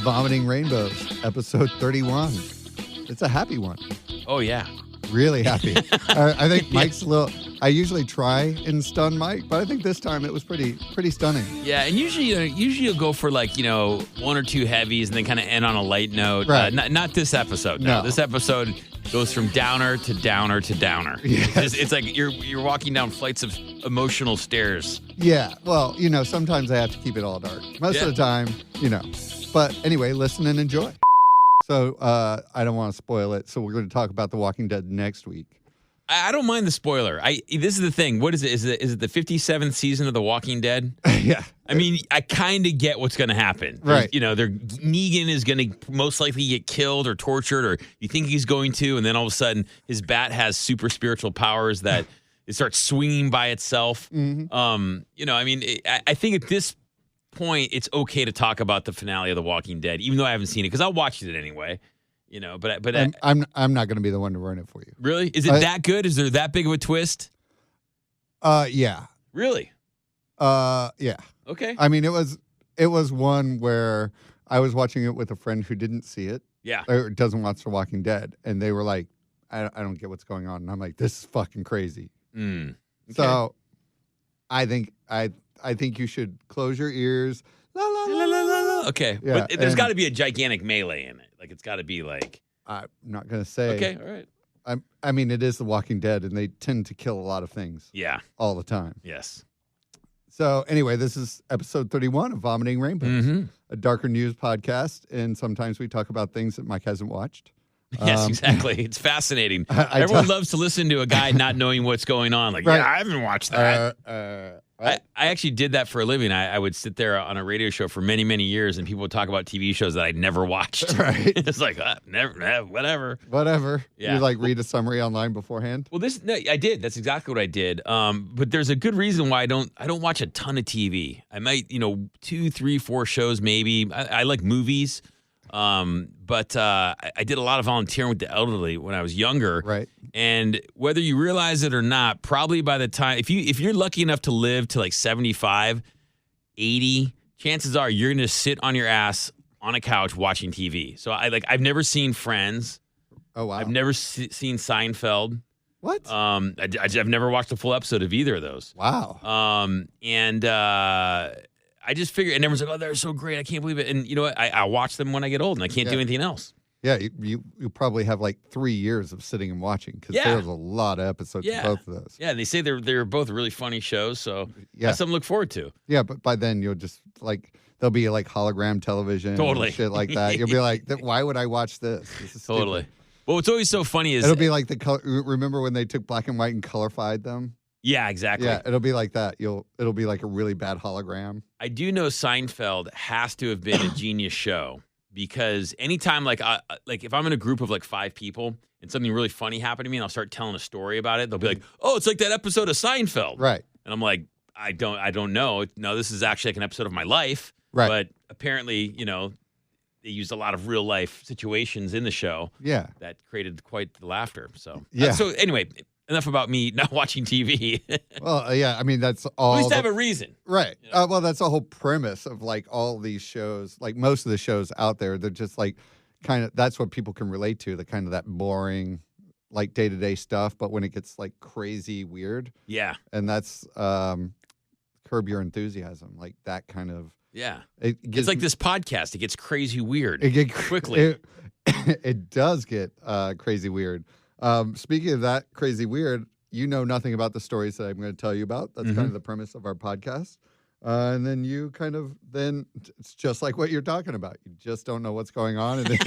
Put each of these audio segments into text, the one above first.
Vomiting Rainbows, episode 31. It's a happy one. Oh, yeah. Really happy. I think Mike's a little... I usually try and stun Mike, but I think this time it was pretty stunning. Yeah, and usually you'll go for one or two heavies and then kind of end on a light note. Right. Not this episode. No, this episode goes from downer to downer to downer. Yes. It's like you're walking down flights of emotional stairs. Yeah, well, sometimes I have to keep it all dark. Most of the time, But anyway, listen and enjoy. So I don't want to spoil it, so we're going to talk about The Walking Dead next week. I don't mind the spoiler. This is the thing. What is it? Is it the 57th season of The Walking Dead? Yeah. I mean, I kind of get what's going to happen. Right. Negan is going to most likely get killed or tortured, or you think he's going to, and then all of a sudden his bat has super spiritual powers that it starts swinging by itself. Mm-hmm. I think at this point it's okay to talk about the finale of The Walking Dead, even though I haven't seen it because I watched it anyway. But I'm not going to be the one to ruin it for you. Really? Is it that good? Is there that big of a twist? Yeah. Really? Yeah. Okay. I mean, it was one where I was watching it with a friend who didn't see it. Yeah. Or doesn't watch The Walking Dead, and they were like, I don't get what's going on, and I'm like, this is fucking crazy. Okay. So, I think you should close your ears. La, la, la, la, la, la. Okay. Yeah, but there's got to be a gigantic melee in it. Like, it's got to be like... I'm not going to say. Okay, all right. I mean, it is The Walking Dead, and they tend to kill a lot of things. Yeah. All the time. Yes. So, anyway, this is episode 31 of Vomiting Rainbows, a darker news podcast, and sometimes we talk about things that Mike hasn't watched. Yes, exactly. It's fascinating. Everyone loves to listen to a guy not knowing what's going on. Like, right. Yeah, I haven't watched that. I actually did that for a living. I would sit there on a radio show for many, many years, and people would talk about TV shows that I'd never watched. Right. It's like, whatever. Whatever. Yeah. You read a summary online beforehand? Well, I did. That's exactly what I did. But there's a good reason why I don't watch a ton of TV. I might, 2, 3, 4 shows maybe. I like movies. But I did a lot of volunteering with the elderly when I was younger. Right. And whether you realize it or not, probably by the time, if you're lucky enough to live to like 75, 80, chances are you're going to sit on your ass on a couch watching TV. So I've never seen Friends. Oh, wow. I've never seen Seinfeld. What? I've never watched a full episode of either of those. Wow. And I just figured, and everyone's like, oh, they're so great. I can't believe it. And you know what? I watch them when I get old and I can't do anything else. Yeah, you probably have 3 years of sitting and watching because there's a lot of episodes of both of those. Yeah, and they say they're both really funny shows, so that's something to look forward to. Yeah, but by then you'll just there'll be hologram television, and shit like that. You'll be like, why would I watch this? This is totally. stupid. Well, what's always so funny is it'll be like the color. Remember when they took black and white and colorified them? Yeah, exactly. Yeah, it'll be like that. It'll be like a really bad hologram. I do know Seinfeld has to have been a genius show. Because anytime, if I'm in a group of 5 people and something really funny happened to me and I'll start telling a story about it, they'll be like, oh, it's like that episode of Seinfeld. Right. And I'm like, I don't know. No, this is actually like an episode of my life. Right. But apparently, they used a lot of real life situations in the show. Yeah. That created quite the laughter. So, yeah. So anyway, enough about me not watching TV. Well, yeah, I mean, that's all. At least I have a reason. Right. Well, that's the whole premise of all these shows. Most of the shows out there, they're just that's what people can relate to, the kind of that boring, day-to-day stuff. But when it gets crazy weird. Yeah. And that's Curb Your Enthusiasm, that kind of. Yeah. It's like this podcast. It gets crazy weird quickly. It does get crazy weird. Speaking of that crazy weird, nothing about the stories that I'm going to tell you about. That's kind of the premise of our podcast. And then it's just like what you're talking about. You just don't know what's going on, and then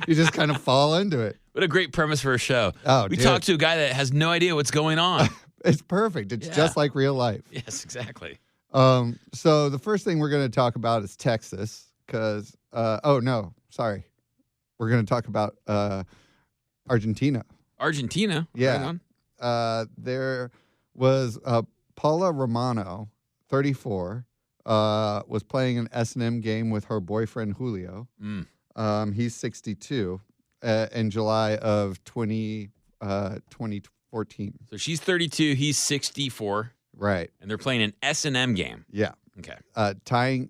you just kind of fall into it. What a great premise for a show. Oh, we talked to a guy that has no idea what's going on. It's perfect. It's just like real life. Yes, exactly. So the first thing we're going to talk about is Texas, because we're going to talk about Argentina. Argentina? Yeah. Right there was Paula Romano, 34, was playing an S&M game with her boyfriend, Julio. He's 62, in July of 2014. So she's 32, he's 64. Right. And they're playing an S&M game. Yeah. Okay.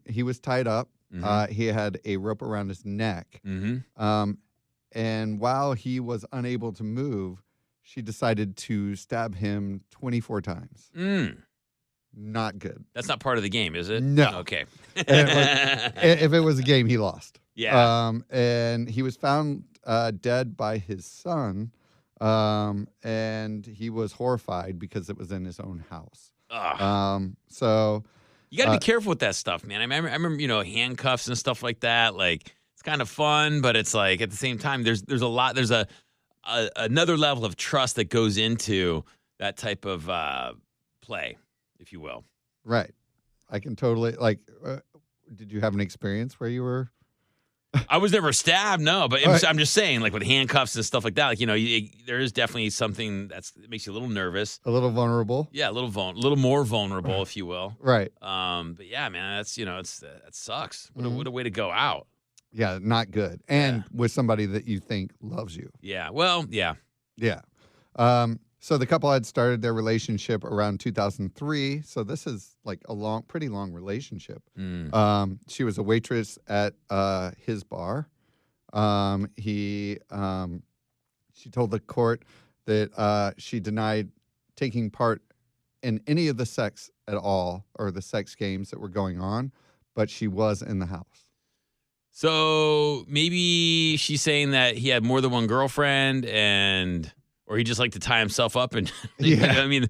He was tied up, He had a rope around his neck. Mm-hmm. And while he was unable to move, she decided to stab him 24 times. Not good. That's not part of the game, is it? No. Okay. If it was a game, he lost. Yeah. And he was found dead by his son, and he was horrified because it was in his own house. So you got to be careful with that stuff, man. I remember, handcuffs and stuff like that. Like, it's kind of fun, but it's like at the same time, there's another level of trust that goes into that type of play, if you will. Right. I can totally did you have an experience where you were? I was never stabbed, no, but I'm just saying, like with handcuffs and stuff like that, like, there is definitely something that makes you a little nervous. A little vulnerable. Yeah, a little more vulnerable, if you will. Right. But yeah, man, that's, that sucks. What a way to go out. Yeah, not good. And with somebody that you think loves you. Yeah, well, yeah. Yeah. So the couple had started their relationship around 2003. So this is like a pretty long relationship. She was a waitress at his bar. She told the court that she denied taking part in any of the sex at all or the sex games that were going on, but she was in the house. So maybe she's saying that he had more than one girlfriend or he just liked to tie himself up and I mean,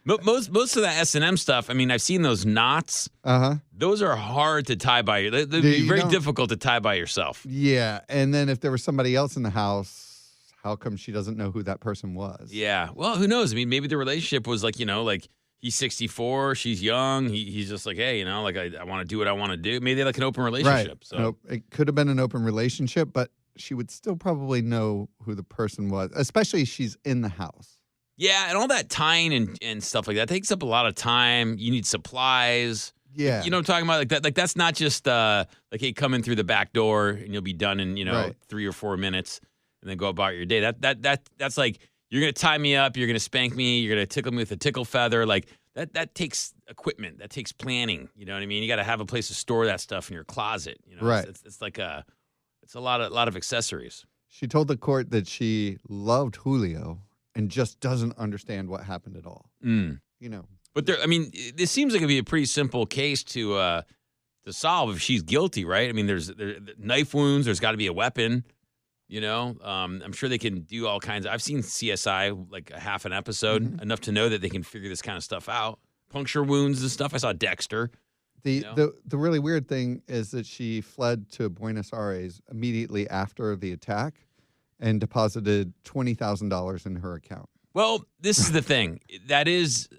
most of that S&M stuff. I mean, I've seen those knots. Those are hard to tie by. They'd be very difficult to tie by yourself. Yeah, and then if there was somebody else in the house, how come she doesn't know who that person was? Yeah, well, who knows? I mean, maybe the relationship was like he's 64, she's young. He's just like, hey, I want to do what I want to do. Maybe they like an open relationship. Right. So it could have been an open relationship, but she would still probably know who the person was, especially if she's in the house. Yeah, and all that tying and stuff like that takes up a lot of time. You need supplies. Yeah. You know what I'm talking about? Like that. Like that's not just like, hey, come in through the back door and you'll be done in 3 or 4 minutes and then go about your day. That's like, you're gonna tie me up, you're gonna spank me, you're gonna tickle me with a tickle feather. Like that takes equipment, that takes planning. You know what I mean? You got to have a place to store that stuff in your closet. Right. It's like it's a lot of accessories. She told the court that she loved Julio and just doesn't understand what happened at all. But this seems like it'd be a pretty simple case to solve if she's guilty, right? I mean, there's knife wounds. There's got to be a weapon. I'm sure they can do all kinds of. I've seen CSI like a half an episode, enough to know that they can figure this kind of stuff out. Puncture wounds and stuff. I saw Dexter. The really weird thing is that she fled to Buenos Aires immediately after the attack and deposited $20,000 in her account. Well, this is the thing. That is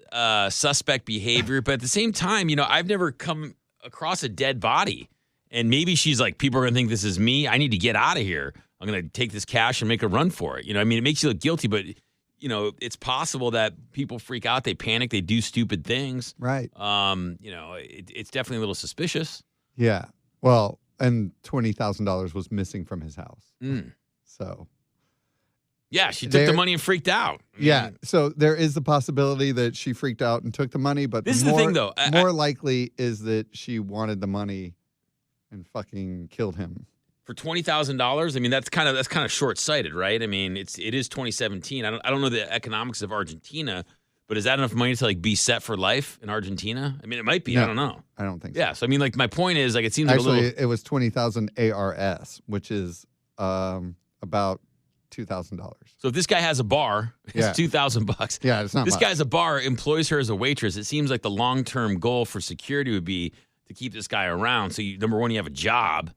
suspect behavior, but at the same time, I've never come across a dead body. And maybe she's like, people are going to think this is me. I need to get out of here. I'm going to take this cash and make a run for it. It makes you look guilty, but, it's possible that people freak out. They panic. They do stupid things. Right. It's definitely a little suspicious. Yeah. Well, and $20,000 was missing from his house. So. Yeah, she took the money and freaked out. So there is the possibility that she freaked out and took the money, but this is the thing, though. More likely is that she wanted the money and fucking killed him. For $20,000, I mean that's kind of short-sighted, right? I mean it is 2017. I don't know the economics of Argentina, but is that enough money to like be set for life in Argentina? I mean it might be. No, I don't know. I don't think so. Yeah, so I mean like my point is like it seems actually like a little. It was 20,000 ARS, which is about $2,000. So if this guy has a bar, it's $2,000. Yeah, it's not. This much. guy has a bar, employs her as a waitress. It seems like the long-term goal for security would be to keep this guy around. So number one, you have a job.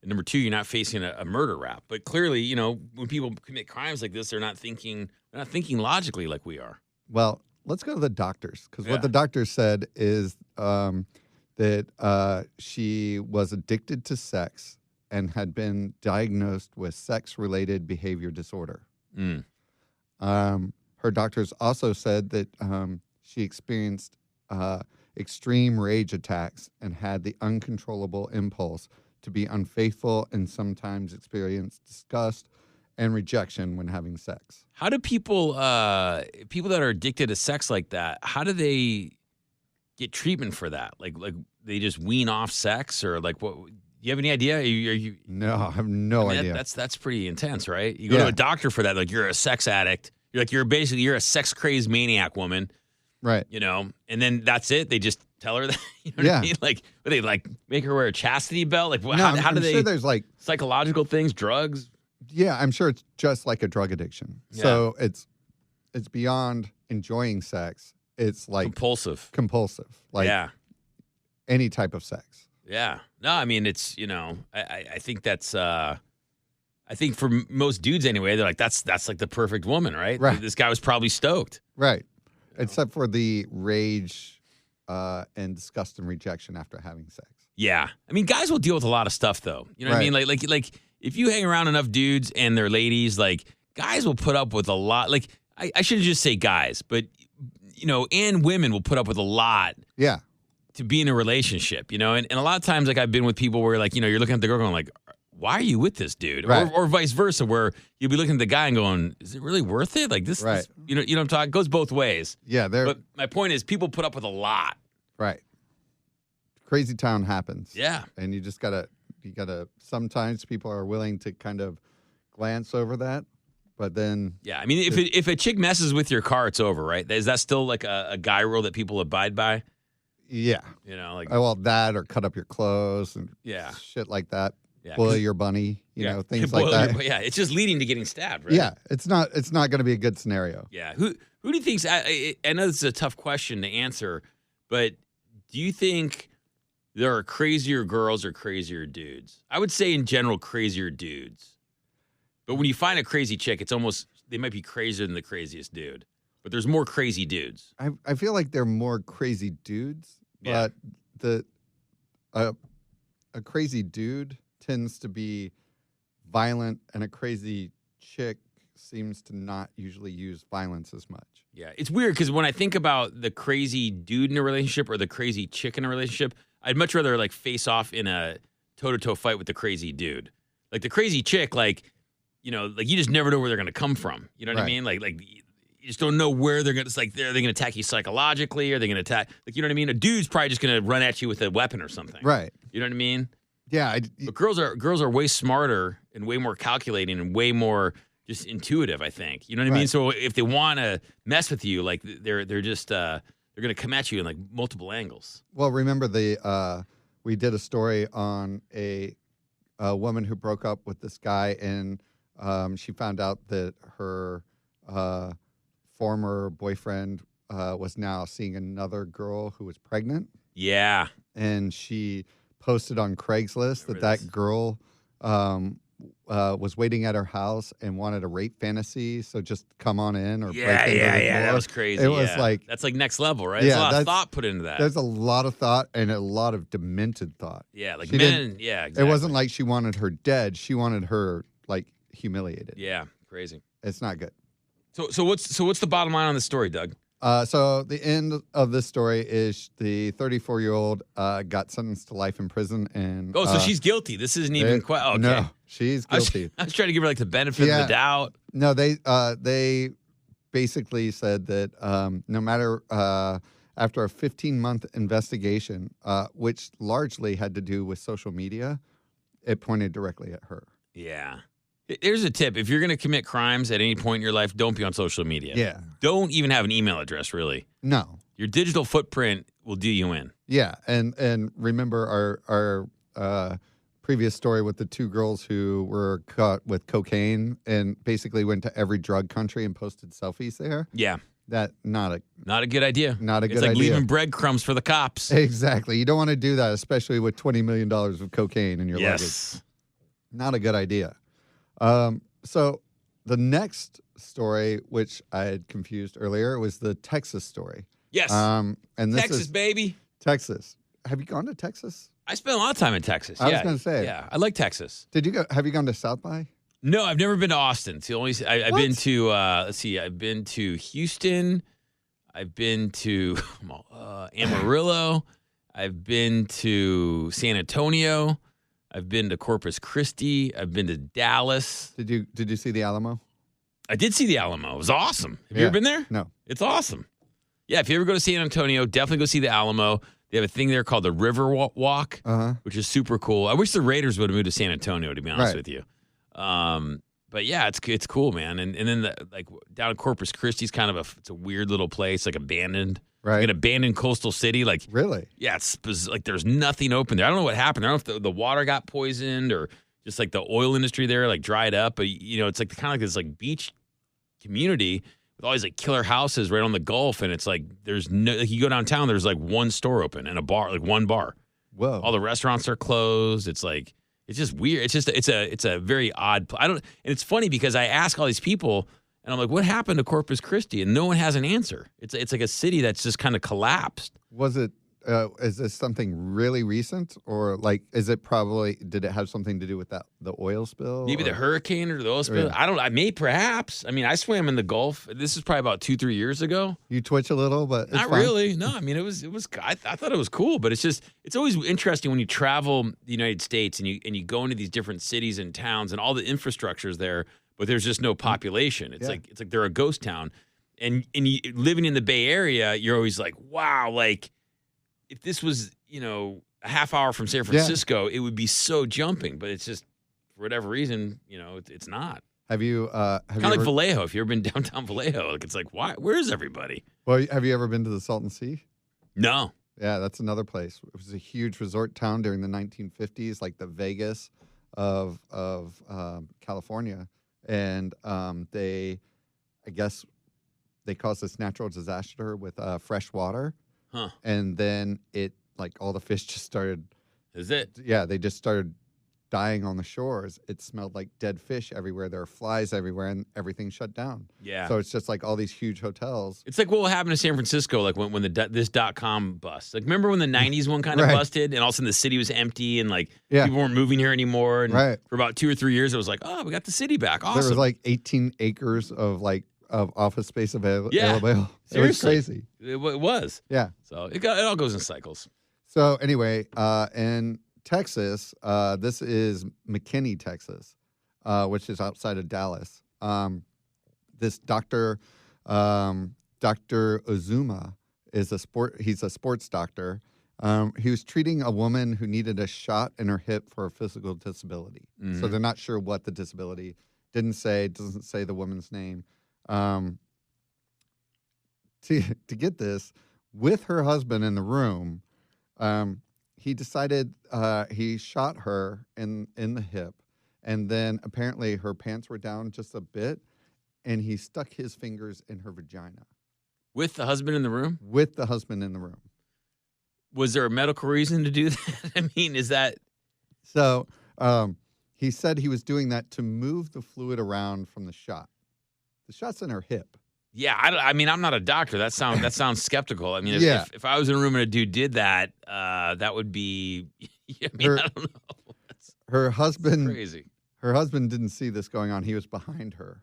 And number two, you're not facing a murder rap. But clearly, when people commit crimes like this, they're not thinking logically like we are. Well, let's go to the doctors because what the doctors said is that she was addicted to sex and had been diagnosed with sex-related behavior disorder. Her doctors also said that she experienced extreme rage attacks and had the uncontrollable impulse to be unfaithful and sometimes experience disgust and rejection when having sex. How do people that are addicted to sex like that, how do they get treatment for that? Like they just wean off sex or like what? you have any idea? Are you No, I have no idea. That's pretty intense, right? You go to a doctor for that. Like, you're a sex addict. You're a sex crazed maniac woman. Right. You know, and then that's it. They just tell her that. You know what I mean? Like, they make her wear a chastity belt. Like, how do they? Sure there's like psychological things, drugs. Yeah, I'm sure it's just like a drug addiction. Yeah. So it's beyond enjoying sex. It's like compulsive. Like any type of sex. Yeah. No, I mean, it's, I think that's, I think for most dudes anyway, they're like, that's like the perfect woman, right? Right. This guy was probably stoked. Right. Except for the rage and disgust and rejection after having sex. Yeah. I mean, guys will deal with a lot of stuff, though. You know what I mean? Like if you hang around enough dudes and they're ladies, like, guys will put up with a lot. Like, I shouldn't just say guys, but, and women will put up with a lot. Yeah. To be in a relationship, and a lot of times, like, I've been with people where, like, you're looking at the girl going, like, why are you with this dude? Right. Or vice versa, where you'll be looking at the guy and going, is it really worth it? Like, this, right. you know what I'm talking? It goes both ways. Yeah. But my point is, people put up with a lot. Right. Crazy town happens. Yeah. And you just gotta, sometimes people are willing to kind of glance over that. But then, yeah, I mean, if a chick messes with your car, it's over, right? Is that still like a guy rule that people abide by? Yeah. Like, well, that or cut up your clothes and shit like that. Yeah, boil your bunny, things like that. Yeah, it's just leading to getting stabbed, right? Yeah, it's not going to be a good scenario. Yeah. Who do you think's? I know this is a tough question to answer, but do you think there are crazier girls or crazier dudes? I would say in general, crazier dudes. But when you find a crazy chick, it's almost they might be crazier than the craziest dude. But there's more crazy dudes. I feel like they're more crazy dudes, but a crazy dude tends to be violent, and a crazy chick seems to not usually use violence as much. Yeah, it's weird because when I think about the crazy dude in a relationship or the crazy chick in a relationship, I'd much rather like face off in a toe-to-toe fight with the crazy dude. Like the crazy chick, like you just never know where they're going to come from. You know what I mean? Like you just don't know where they're going to. It's like are they going to attack you psychologically? Are they going to attack? Like, you know what I mean? A dude's probably just going to run at you with a weapon or something. Right. You know what I mean? Yeah. But girls are way smarter and way more calculating and way more just intuitive, I think. You know what I mean? So if they want to mess with you, like they're just they're going to come at you in like multiple angles. Well, remember we did a story on a woman who broke up with this guy, and she found out that her former boyfriend was now seeing another girl who was pregnant. Yeah. And she posted on Craigslist that girl was waiting at her house and wanted a rape fantasy. So just come on in or break into the door. That was crazy. It was like that's like next level, right? There's a lot of thought put into that. There's a lot of thought and a lot of demented thought. Yeah, like exactly. It wasn't like she wanted her dead. She wanted her like humiliated. Yeah, crazy. It's not good. So what's the bottom line on this story, Doug? So the end of this story is the 34-year-old got sentenced to life in prison, and so she's guilty. This isn't even quite. Okay. No, she's guilty. I was trying to give her like the benefit of the doubt. No, they basically said that no matter after a 15-month investigation, which largely had to do with social media, it pointed directly at her. Yeah. Here's a tip. If you're going to commit crimes at any point in your life, don't be on social media. Yeah. Don't even have an email address, really. No. Your digital footprint will do you in. Yeah. And remember our previous story with the two girls who were caught with cocaine and basically went to every drug country and posted selfies there? Yeah. That not a good idea. Not a good idea. It's like leaving breadcrumbs for the cops. Exactly. You don't want to do that, especially with $20 million of cocaine in your luggage. Not a good idea. So the next story, which I had confused earlier, was the Texas story. Yes. And this Texas, is baby. Texas. Have you gone to Texas? I spent a lot of time in Texas. I was going to say. Yeah, I like Texas. Did you go? Have you gone to South by? No, I've never been to Austin. It's the only I've been to. Let's see. I've been to Houston. I've been to Amarillo. I've been to San Antonio. I've been to Corpus Christi. I've been to Dallas. Did you see the Alamo? I did see the Alamo. It was awesome. Have you ever been there? No. It's awesome. Yeah, if you ever go to San Antonio, definitely go see the Alamo. They have a thing there called the River Walk, which is super cool. I wish the Raiders would have moved to San Antonio, to be honest with you. But yeah, it's cool, man. And then down in Corpus Christi is kind of it's a weird little place, like abandoned. Right. Like an abandoned coastal city. Like really? Yeah, it's like there's nothing open there. I don't know what happened. I don't know if the water got poisoned or just like the oil industry there like dried up. But it's like kind of like this like beach community with all these like killer houses right on the Gulf, and it's like there's no like you go downtown, there's like one store open and a bar, like one bar. Whoa! All the restaurants are closed. It's like it's just weird. It's a very odd. And it's funny because I ask all these people, and I'm like, what happened to Corpus Christi? And no one has an answer. It's like a city that's just kind of collapsed. Was it? Is this something really recent, or like did it have something to do with the oil spill? Maybe the hurricane or the oil spill. Yeah. I don't know. Perhaps. I mean, I swam in the Gulf. This is probably about 2-3 years ago. You twitch a little, but it's not fine. really. No, I mean, it was. I thought it was cool, but it's always interesting when you travel the United States and you go into these different cities and towns and all the infrastructure's there, but there's just no population. It's like they're a ghost town, and living in the Bay Area, you're always like, wow, like. If this was, a half hour from San Francisco, it would be so jumping. But it's just, for whatever reason, it's not. Have you? Kind of like Vallejo. If you've ever been downtown Vallejo, like it's like, why? Where's everybody? Well, have you ever been to the Salton Sea? No. Yeah, that's another place. It was a huge resort town during the 1950s, like the Vegas of California, and I guess they caused this natural disaster with fresh water. Huh. And then all the fish just started. Is it? Yeah, they just started dying on the shores. It smelled like dead fish everywhere. There were flies everywhere, and everything shut down. Yeah. So it's just like all these huge hotels. It's like what happened to San Francisco, like when this .com bust. Like, remember when the 90s one kind of busted, and all of a sudden the city was empty, and people weren't moving here anymore. And for about 2 or 3 years, it was like, oh, we got the city back. Awesome. There was like 18 acres of office space available. Seriously. It was crazy. It was. Yeah. So it all goes in cycles. So anyway, in Texas, this is McKinney, Texas, which is outside of Dallas. This doctor, Dr. Ozuma, he's a sports doctor. He was treating a woman who needed a shot in her hip for a physical disability. So they're not sure what the disability. Doesn't say the woman's name. To get this, with her husband in the room, he decided he shot her in the hip, and then apparently her pants were down just a bit, and he stuck his fingers in her vagina. With the husband in the room? With the husband in the room. Was there a medical reason to do that? I mean, is that... So he said he was doing that to move the fluid around from the shot. The shot's in her hip. Yeah, I mean, I'm not a doctor. That sounds skeptical. I mean, if I was in a room and a dude did that, that would be. I don't know. Her husband. Crazy. Her husband didn't see this going on. He was behind her,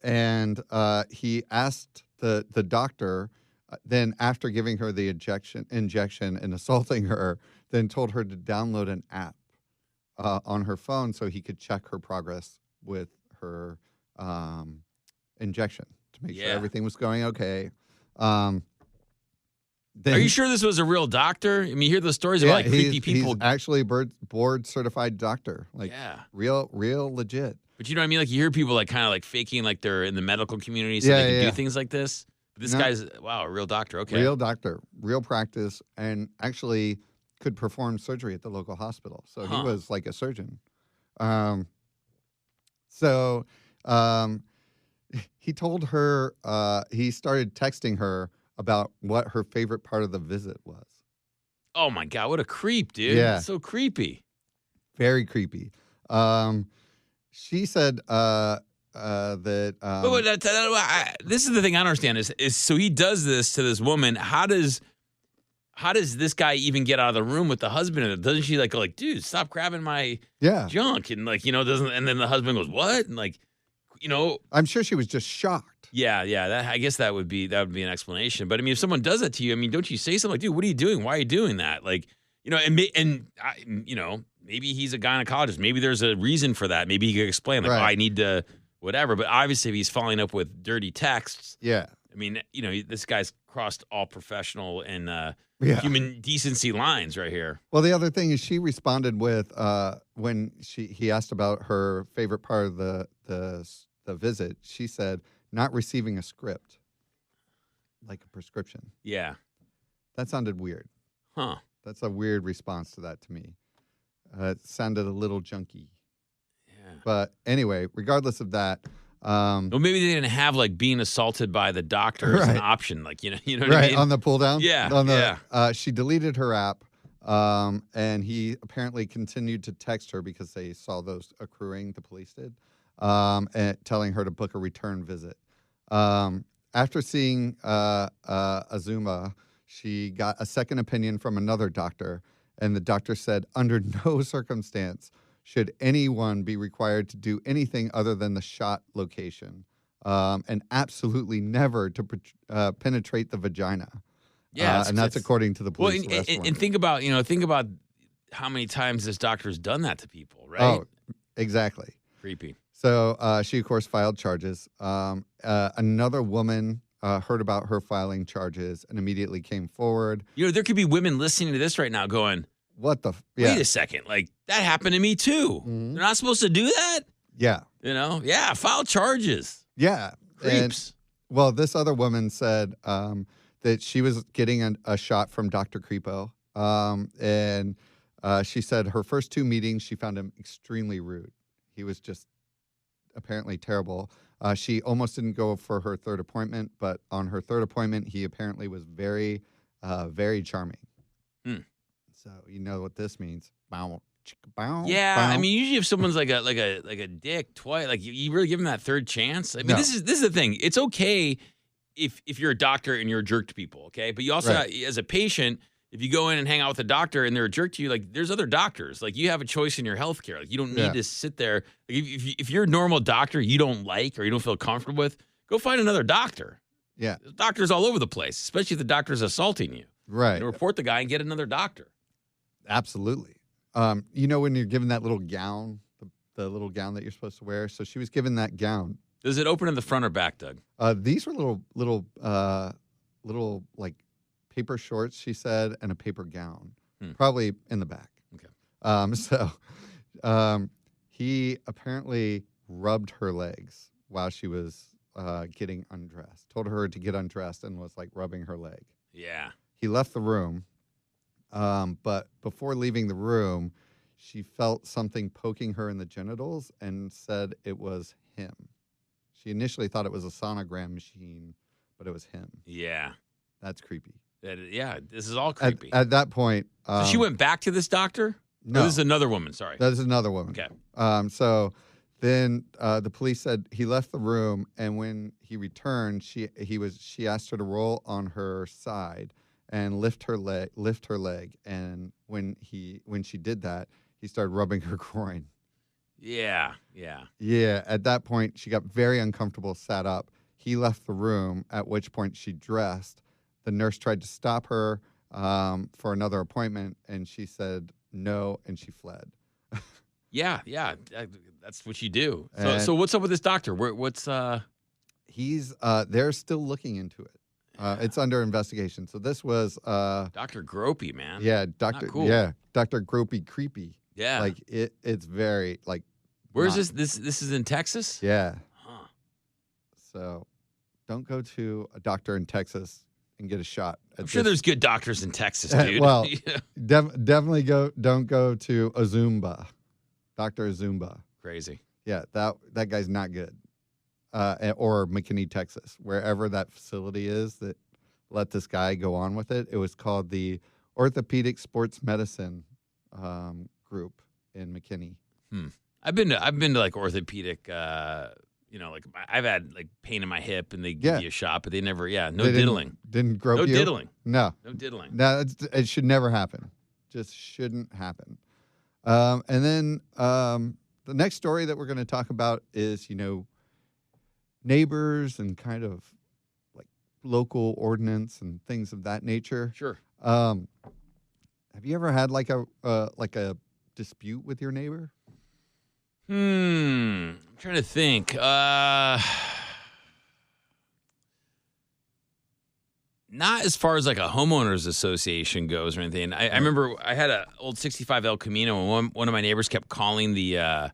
and he asked the doctor. Then, after giving her the injection and assaulting her, then told her to download an app on her phone so he could check her progress with her. Injection to make sure everything was going okay. Are you sure this was a real doctor? I mean, you hear the stories about creepy people. He's actually a board certified doctor. Real legit. But you know what I mean? Like you hear people kind of faking like they're in the medical community so they can do things like this. But this guy's a real doctor. Okay. Real doctor, real practice, and actually could perform surgery at the local hospital. So he was like a surgeon. He told her, he started texting her about what her favorite part of the visit was. Oh, my God. What a creep, dude. Yeah. That's so creepy. Very creepy. She said that... this is the thing I don't understand is so he does this to this woman. How does this guy even get out of the room with the husband in it? Doesn't she like, dude, stop grabbing my junk? And doesn't, and then the husband goes, what? And I'm sure she was just shocked. Yeah. I guess that would be an explanation. But I mean, if someone does that to you, I mean, don't you say something like, dude, what are you doing? Why are you doing that? Maybe he's a gynecologist. Maybe there's a reason for that. Maybe he could explain I need to whatever. But obviously, if he's following up with dirty texts, I mean, this guy's crossed all professional and Yeah. human decency lines right here. Well, the other thing is she responded with when he asked about her favorite part of the visit. She said not receiving a script, like a prescription. Yeah. That sounded weird. Huh. That's a weird response to that to me. It sounded a little junky. Yeah. But anyway, regardless of that. Well, maybe they didn't have like being assaulted by the doctor as an option. Like, you know what I mean? On the pull down? Yeah. She deleted her app, and he apparently continued to text her because they saw those accruing, the police did, and telling her to book a return visit. After seeing Azuma, she got a second opinion from another doctor, and the doctor said, under no circumstance should anyone be required to do anything other than the shot location, and absolutely never to penetrate the vagina. Yeah, and that's according to the police. Well, and think about how many times this doctor's done that to people, right? Oh, exactly. Creepy. So she, of course, filed charges. Another woman heard about her filing charges and immediately came forward. There could be women listening to this right now going, what the? Wait a second. Like, that happened to me too. Mm-hmm. They're not supposed to do that? Yeah. Yeah, file charges. Yeah. Creeps. Well, this other woman said that she was getting a shot from Dr. Creepo. And she said her first 2 meetings, she found him extremely rude. He was just apparently terrible. She almost didn't go for her third appointment, but on her third appointment, he apparently was very, very charming. So you know what this means. Bow, chicka, bow, yeah, bow. I mean, usually if someone's like a dick twice, like you really give them that third chance. I mean, No. this is the thing. It's okay if you're a doctor and you're a jerk to people, okay? But you also, as a patient, if you go in and hang out with a doctor and they're a jerk to you, like there's other doctors. Like you have a choice in your healthcare. Like you don't need to sit there. Like, if you're a normal doctor you don't like or you don't feel comfortable with, go find another doctor. Yeah. There's doctors all over the place, especially if the doctor's assaulting you. Right. Report the guy and get another doctor. Absolutely. When you're given that little gown, the little gown that you're supposed to wear. So she was given that gown. Does it open in the front or back, Doug? These were little like paper shorts, she said, and a paper gown, probably in the back. Okay. So he apparently rubbed her legs while she was getting undressed. Told her to get undressed and was like rubbing her leg. Yeah. He left the room. But before leaving the room, she felt something poking her in the genitals and said it was him. She initially thought it was a sonogram machine, but it was him. Yeah. That's creepy. This is all creepy. At that point... so she went back to this doctor? No. Or this is another woman, sorry. That is another woman. Okay. So then the police said he left the room, and when he returned, she asked her to roll on her side and lift her leg, and when she did that, he started rubbing her groin. Yeah. At that point, she got very uncomfortable, sat up. He left the room, at which point she dressed. The nurse tried to stop her for another appointment, and she said no, and she fled. Yeah, that's what you do. So what's up with this doctor? They're still looking into it. It's under investigation. So this was Dr. Gropey, man. Yeah, Dr. Cool. Yeah, Dr. Gropey Creepy. Yeah. Like it's very like. Where's this? This is in Texas? Yeah. Huh. So don't go to a doctor in Texas and get a shot. I'm sure there's good doctors in Texas, dude. Well, definitely don't go to Azumba. Dr. Azumba. Crazy. Yeah, that guy's not good. Or McKinney, Texas, wherever that facility is that let this guy go on with it. It was called the Orthopedic Sports Medicine group in McKinney. I've been to like orthopedic, like I've had like pain in my hip and they give you a shot, but they never, diddling. Didn't grope you? No diddling. No. No diddling. No, it should never happen. Just shouldn't happen. And then the next story that we're going to talk about is, neighbors and kind of like local ordinance and things of that nature. Sure. Have you ever had like a dispute with your neighbor? I'm trying to think. Not as far as like a homeowners association goes or anything. I remember I had an old 65 El Camino, and one of my neighbors kept calling the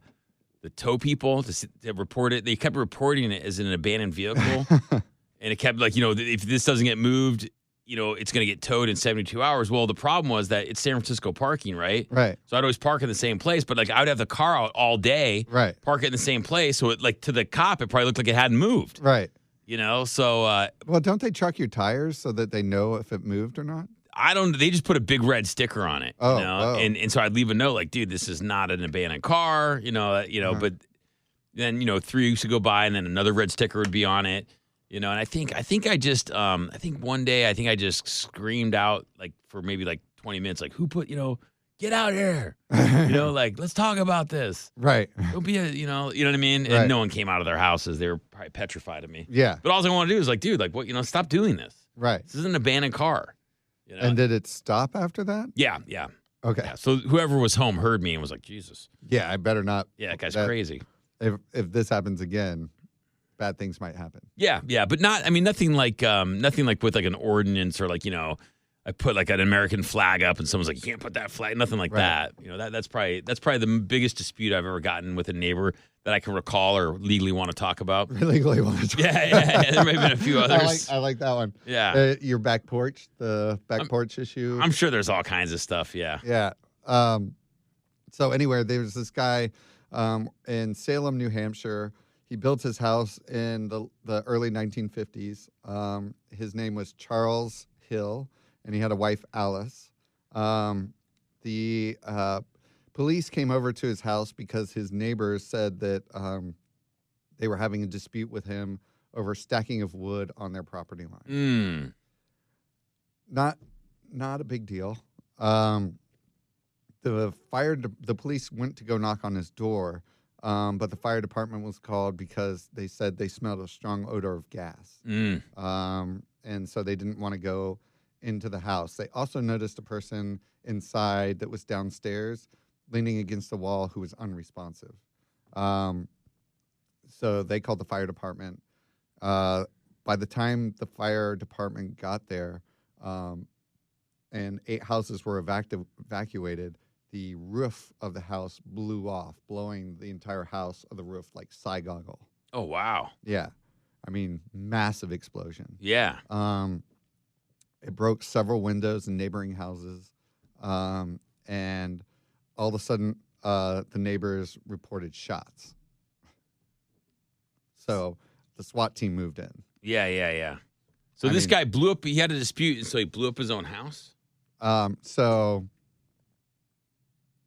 tow people to report it. They kept reporting it as an abandoned vehicle, and it kept like, if this doesn't get moved, it's going to get towed in 72 hours. Well, the problem was that it's San Francisco parking, right? Right. So I'd always park in the same place, but like I would have the car out all day, right, park it in the same place. So it, like, to the cop, it probably looked like it hadn't moved. Right. So well, don't they check your tires so that they know if it moved or not? They just put a big red sticker on it, and so I'd leave a note like, dude, this is not an abandoned car, but then, 3 weeks would go by and then another red sticker would be on it, and I think one day I just screamed out like for maybe like 20 minutes, like, who put, get out here, like, let's talk about this. Right. Don't be you know what I mean? And right. No one came out of their houses. They were probably petrified of me. Yeah. But all I want to do is like, dude, like, what, stop doing this. Right. This is an abandoned car. And did it stop after that? Yeah. Okay. Yeah. So whoever was home heard me and was like, Jesus. Yeah, I better not. Yeah, that guy's crazy. If this happens again, bad things might happen. Yeah. But nothing like with like an ordinance or like, I put like an American flag up and someone's like, you can't put that flag, nothing like that. That's probably the biggest dispute I've ever gotten with a neighbor that I can recall or legally want to talk about. Legally want to talk about. Yeah. There may have been a few others. I like that one. Yeah. Your back porch, the porch issue. I'm sure there's all kinds of stuff. Yeah. Yeah. So anyway, there's this guy in Salem, New Hampshire. He built his house in the early 1950s. His name was Charles Hill, and he had a wife, Alice. The police came over to his house because his neighbors said that they were having a dispute with him over stacking of wood on their property line. Not a big deal. The police went to go knock on his door, but the fire department was called because they said they smelled a strong odor of gas. And so they didn't want to go into the house. They also noticed a person inside that was downstairs leaning against the wall who was unresponsive. So they called the fire department. By the time the fire department got there, and 8 houses were evacuated, the roof of the house blew off, blowing the entire house of the roof like Saigon. Oh, wow. Yeah. I mean, massive explosion. Yeah. It broke several windows in neighboring houses. And all of a sudden, the neighbors reported shots. So the SWAT team moved in. Yeah. So this guy blew up. He had a dispute, and so he blew up his own house? So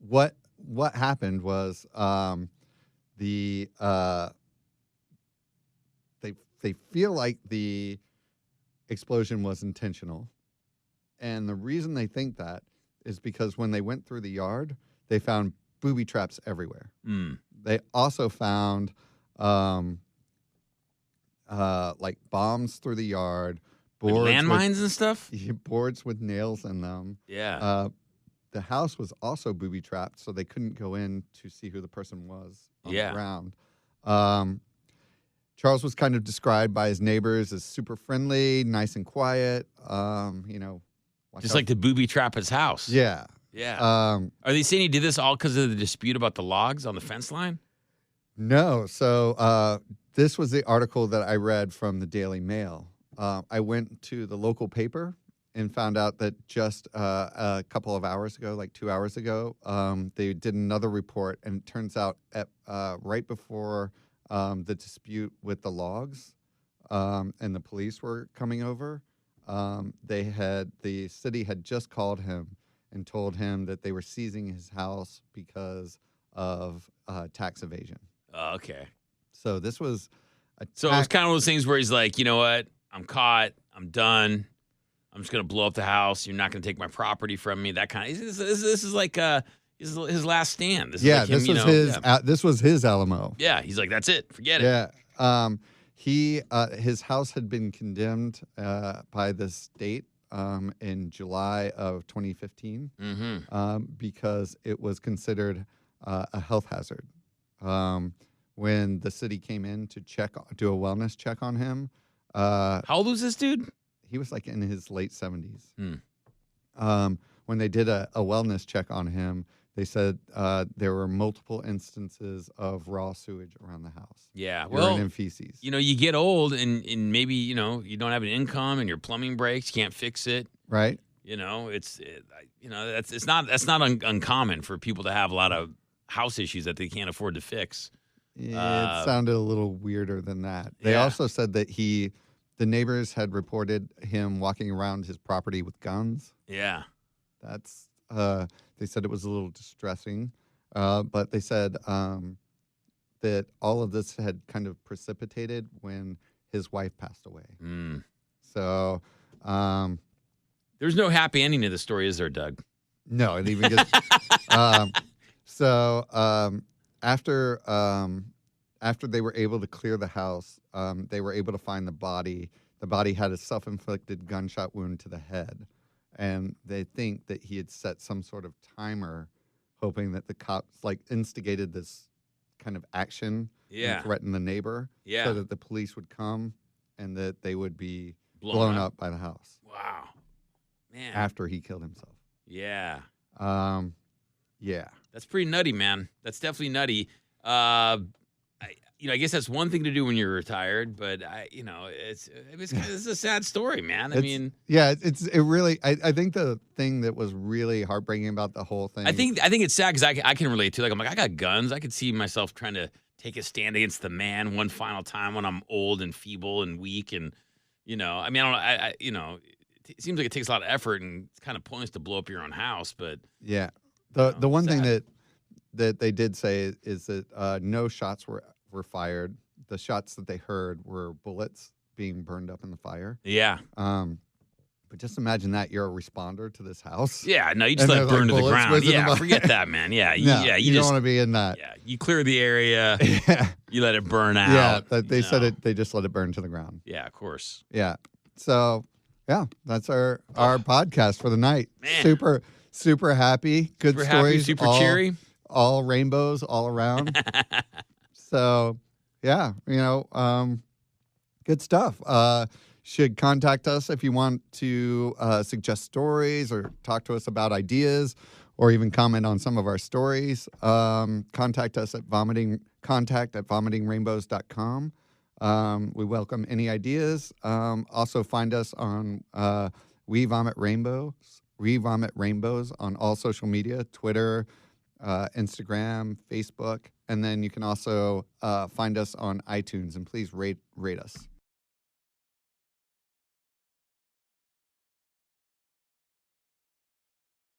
what happened was they feel like the explosion was intentional. And the reason they think that is because when they went through the yard, they found booby traps everywhere. They also found like bombs through the yard, boards, like landmines and stuff? Boards with nails in them. Yeah. The house was also booby trapped, so they couldn't go in to see who the person was on the ground. Charles was kind of described by his neighbors as super friendly, nice and quiet. Just like to booby trap his house. Yeah. Are they saying he did this all because of the dispute about the logs on the fence line? No. So this was the article that I read from the Daily Mail. I went to the local paper and found out that just a couple of hours ago, like 2 hours ago, they did another report, and it turns out right before the dispute with the logs and the police were coming over, the city had just called him and told him that they were seizing his house because of tax evasion. Okay. So this was So it was kind of one of those things where he's like, you know what? I'm caught. I'm done. I'm just going to blow up the house. You're not going to take my property from me. That kind of. This is like his last stand. This is like him, this was his Alamo. Yeah, he's like, that's it. Forget it. Yeah. His house had been condemned by the state in July of 2015 because it was considered a health hazard. When the city came in to do a wellness check on him. How old was this dude? he was like in his late 70s. Hmm. When they did a wellness check on him, they said there were multiple instances of raw sewage around the house. Yeah. Urine Well, and feces. you get old and maybe, you don't have an income and your plumbing breaks, you can't fix it. Right? That's not uncommon for people to have a lot of house issues that they can't afford to fix. It sounded a little weirder than that. They Yeah. also said that the neighbors had reported him walking around his property with guns. Yeah. That's they said it was a little distressing, but they said that all of this had kind of precipitated when his wife passed away. Mm. So There's no happy ending to the story, is there, Doug? no, it even gets. After they were able to clear the house, they were able to find the body. The body had a self-inflicted gunshot wound to the head. And they think that he had set some sort of timer, hoping that the cops instigated this kind of action and threaten the neighbor so that the police would come and that they would be blown up by the house. Wow. Man. After he killed himself. Yeah. Yeah. That's pretty nutty, man. That's definitely nutty. I guess that's one thing to do when you're retired, but it's a sad story, man. I think the thing that was really heartbreaking about the whole thing. I think it's sad because I can relate to. I got guns. I could see myself trying to take a stand against the man one final time when I'm old and feeble and weak, and I don't know. It seems like it takes a lot of effort, and it's kind of pointless to blow up your own house. But yeah, the one thing that they did say is that no shots were fired. The shots that they heard were bullets being burned up in the fire. Yeah. But just imagine that you're a responder to this house. Yeah. No, you just let it burn to the ground. Yeah. Forget that, man. Yeah. You don't want to be in that. Yeah. You clear the area. You let it burn out. Yeah. They said it. They just let it burn to the ground. Yeah. Of course. Yeah. So yeah, that's our podcast for the night. Man. Super happy. Good super stories. Happy, super cheery. All rainbows all around. So, yeah, good stuff. Should contact us if you want to suggest stories or talk to us about ideas or even comment on some of our stories. Contact us at vomitingrainbows.com. We welcome any ideas. Also find us on We Vomit Rainbows on all social media, Twitter, Instagram, Facebook. And then you can also find us on iTunes, and please rate us.